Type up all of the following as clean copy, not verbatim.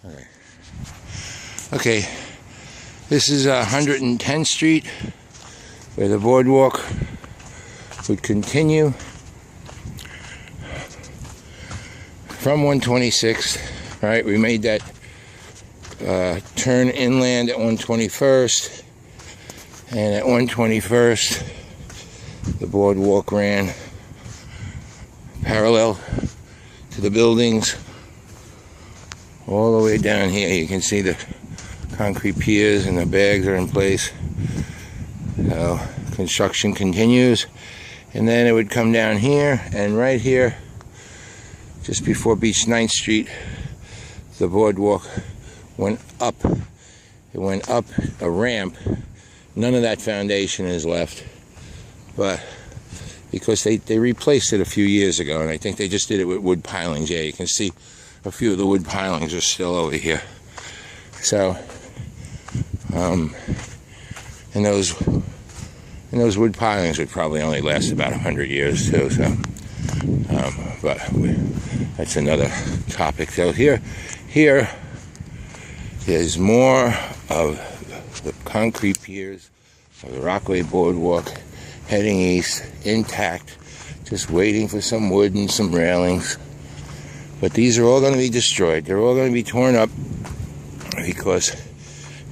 Okay. Okay, this is 110th Street, where the boardwalk would continue from 126th, right? We made that turn inland at 121st, and at 121st, the boardwalk ran parallel to the buildings all the way down here. You can see the concrete piers and the bags are in place. So construction continues, and then it would come down here, and right here, just before Beach 9th Street, the boardwalk went up. It went up a ramp. None of that foundation is left, but because they replaced it a few years ago, and I think they just did it with wood pilings. Yeah, you can see a few of the wood pilings are still over here. So, and those wood pilings would probably only last about 100 years too. So, but that's another topic. So here is more of the concrete piers of the Rockaway Boardwalk heading east, intact, just waiting for some wood and some railings. But these are all going to be destroyed. They're all going to be torn up because,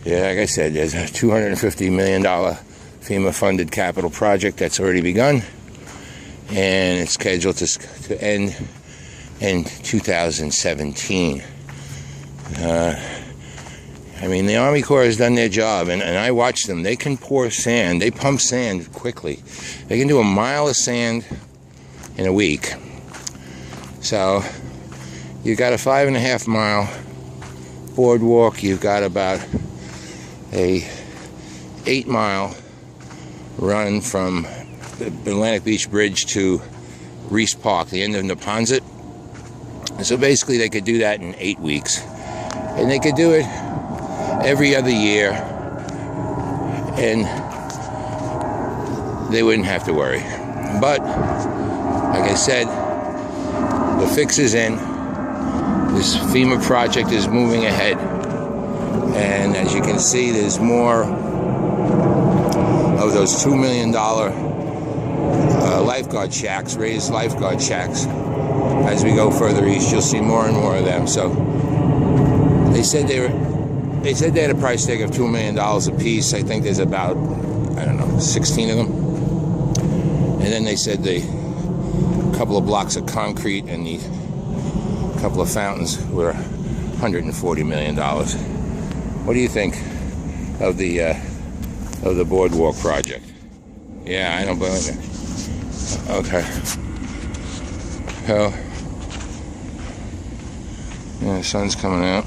yeah, like I said, there's a $250 million FEMA-funded capital project that's already begun, and it's scheduled to end in 2017. I mean, the Army Corps has done their job, and I watched them. They can pour sand. They pump sand quickly. They can do a mile of sand in a week. So you've got a 5.5 mile boardwalk. You've got about a 8 mile run from the Atlantic Beach Bridge to Reese Park, the end of Neponset. So basically they could do that in 8 weeks. And they could do it every other year, and they wouldn't have to worry. But like I said, the fix is in. This FEMA project is moving ahead, and as you can see, there's more of those $2 million lifeguard shacks, raised lifeguard shacks. As we go further east, you'll see more and more of them. So they said they had a price tag of $2 million a piece. I think there's about, I don't know, 16 of them. And then they said a couple of blocks of concrete and the couple of fountains were $140 million. What do you think of the boardwalk project? Yeah, I don't believe it. Okay. So, yeah, the sun's coming out.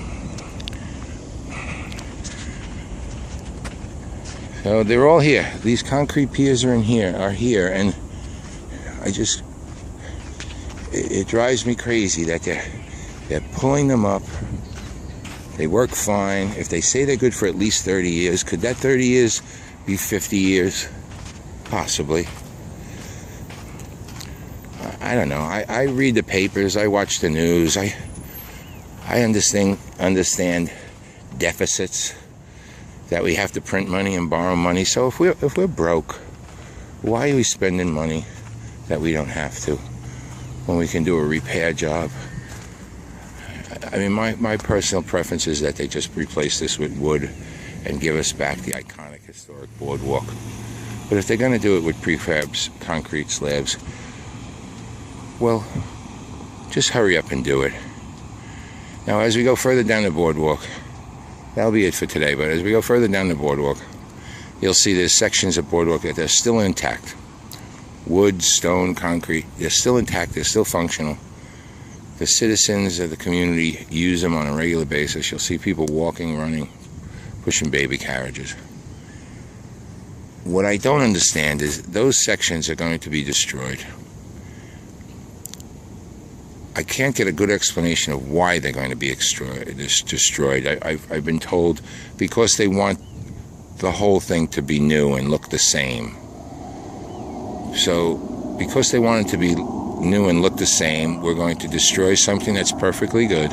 So they're all here. These concrete piers are here, and it drives me crazy that they're pulling them up. They work fine. If they say they're good for at least 30 years, could that 30 years be 50 years? Possibly. I don't know. I read the papers. I watch the news. I understand deficits, that we have to print money and borrow money. So if we're broke, why are we spending money that we don't have to when we can do a repair job? I mean, my personal preference is that they just replace this with wood and give us back the iconic historic boardwalk. But if they're going to do it with prefabs, concrete slabs, well, just hurry up and do it. Now, as we go further down the boardwalk, that'll be it for today, but as we go further down the boardwalk, you'll see there's sections of boardwalk that are still intact. Wood, stone, concrete, they're still intact, they're still functional. The citizens of the community use them on a regular basis. You'll see people walking, running, pushing baby carriages. What I don't understand is those sections are going to be destroyed. I can't get a good explanation of why they're going to be destroyed. I've been told because they want the whole thing to be new and look the same. So because they want it to be new and look the same, we're going to destroy something that's perfectly good,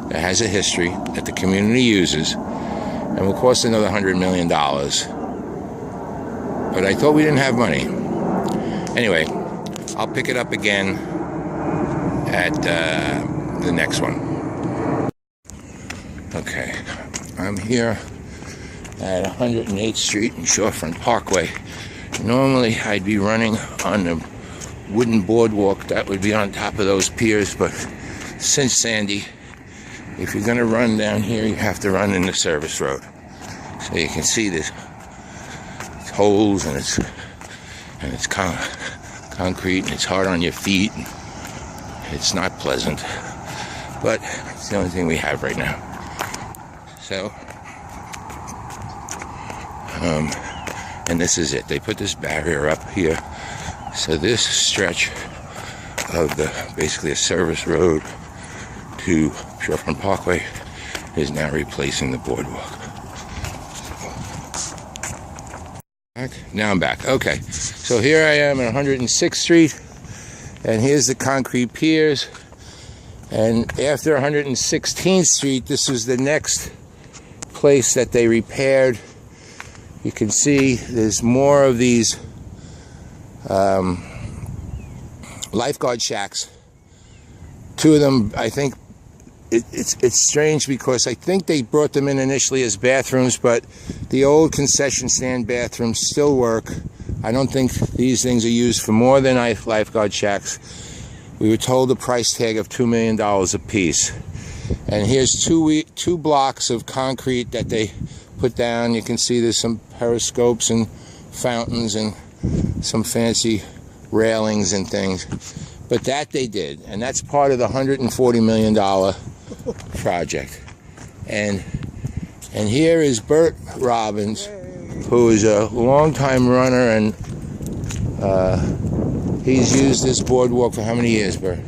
that has a history that the community uses and will cost another $100 million. But I thought we didn't have money. Anyway, I'll pick it up again at the next one. Okay, I'm here at 108th Street and Shorefront Parkway. Normally I'd be running on the wooden boardwalk that would be on top of those piers, but since Sandy, if you're going to run down here, you have to run in the service road. So you can see this holes, and it's concrete, and it's hard on your feet. It's not pleasant, but it's the only thing we have right now. So, and this is it. They put this barrier up here. So this stretch of basically a service road to Shorefront Parkway is now replacing the boardwalk. Now I'm back. Okay, so here I am at 106th Street, and here's the concrete piers. And after 116th Street, this was the next place that they repaired. You can see there's more of these lifeguard shacks. Two of them, I think, it's strange because I think they brought them in initially as bathrooms, but the old concession stand bathrooms still work. I don't think these things are used for more than lifeguard shacks. We were told a price tag of $2 million a piece. And here's two blocks of concrete that they put down. You can see there's some periscopes and fountains and some fancy railings and things. But that they did, and that's part of the $140 million project. And here is Bert Robbins, who is a longtime runner, and he's used this boardwalk for how many years, Bert?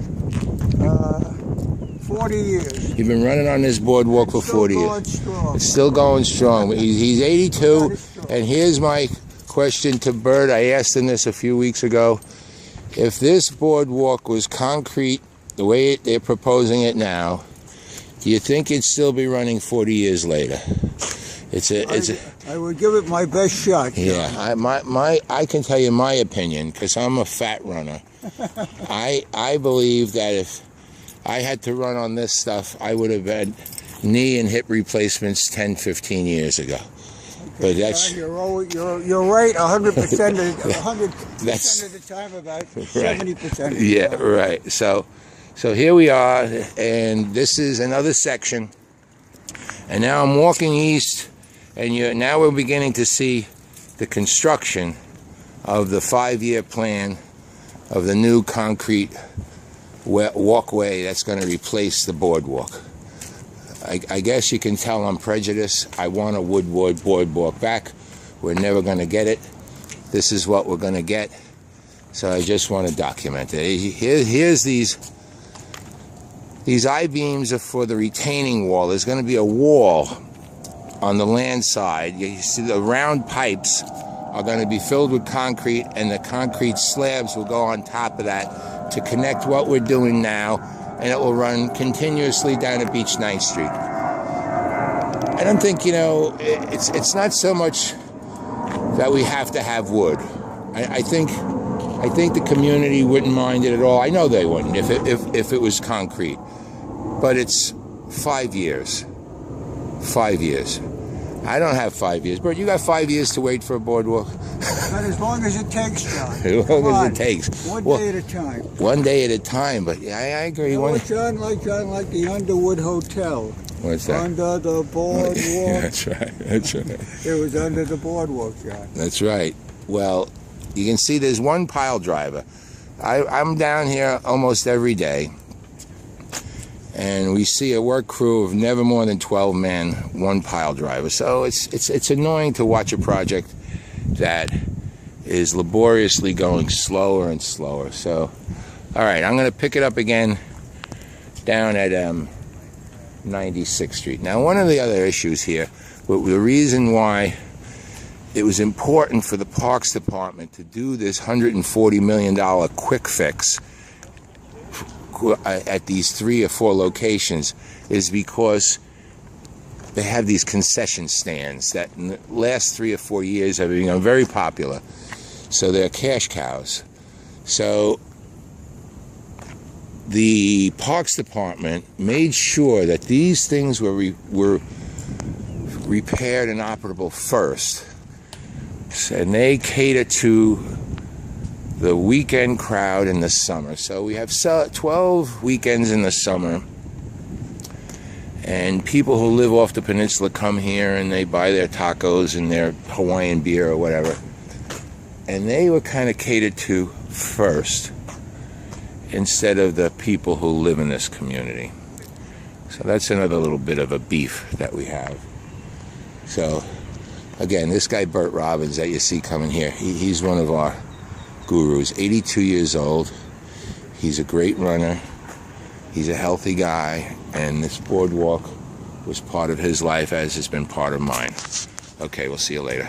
40 years. You've been running on this boardwalk for 40 years. Strong. It's still going strong. He's 82, and here's my question to Bert. I asked him this a few weeks ago. If this boardwalk was concrete the way they're proposing it now, do you think it'd still be running 40 years later? I would give it my best shot. Yeah, I can tell you my opinion, because I'm a fat runner. I believe that if I had to run on this stuff, I would have had knee and hip replacements 10, 15 years ago. But that's you're right 100% of the time, about 70%. Yeah, right. So here we are, and this is another section. And now I'm walking east, and now we're beginning to see the construction of the 5-year plan of the new concrete walkway that's going to replace the boardwalk. I guess you can tell I'm prejudiced. I want a wood boardwalk back. We're never going to get it. This is what we're going to get. So I just want to document it. Here's these I-beams are for the retaining wall. There's going to be a wall on the land side. You see the round pipes are going to be filled with concrete, and the concrete slabs will go on top of that to connect what we're doing now, and it will run continuously down to Beach 9th Street. I don't think, it's not so much that we have to have wood. I think the community wouldn't mind it at all. I know they wouldn't if it was concrete. But it's 5 years. 5 years. I don't have 5 years. Bert, you got 5 years to wait for a boardwalk? But as long as it takes, John. As long as it takes. One day at a time. One day at a time, but yeah, I agree. John, like the Underwood Hotel. What's that? Under the boardwalk. Yeah, that's right. It was under the boardwalk, John. That's right. Well, you can see there's one pile driver. I'm down here almost every day, and we see a work crew of never more than 12 men, one pile driver. So it's annoying to watch a project that is laboriously going slower and slower. So, all right, I'm going to pick it up again down at 96th Street. Now, one of the other issues here, the reason why it was important for the Parks Department to do this $140 million quick fix at these 3 or 4 locations is because they have these concession stands that in the last 3 or 4 years have become very popular. So they're cash cows. So the Parks Department made sure that these things were repaired and operable first. And they cater to the weekend crowd in the summer. So we have 12 weekends in the summer. And people who live off the peninsula come here and they buy their tacos and their Hawaiian beer or whatever. And they were kind of catered to first instead of the people who live in this community. So that's another little bit of a beef that we have. So again, this guy Bert Robbins that you see coming here, he's one of our gurus, 82 years old. He's a great runner. He's a healthy guy, and this boardwalk was part of his life as it's been part of mine. Okay, we'll see you later.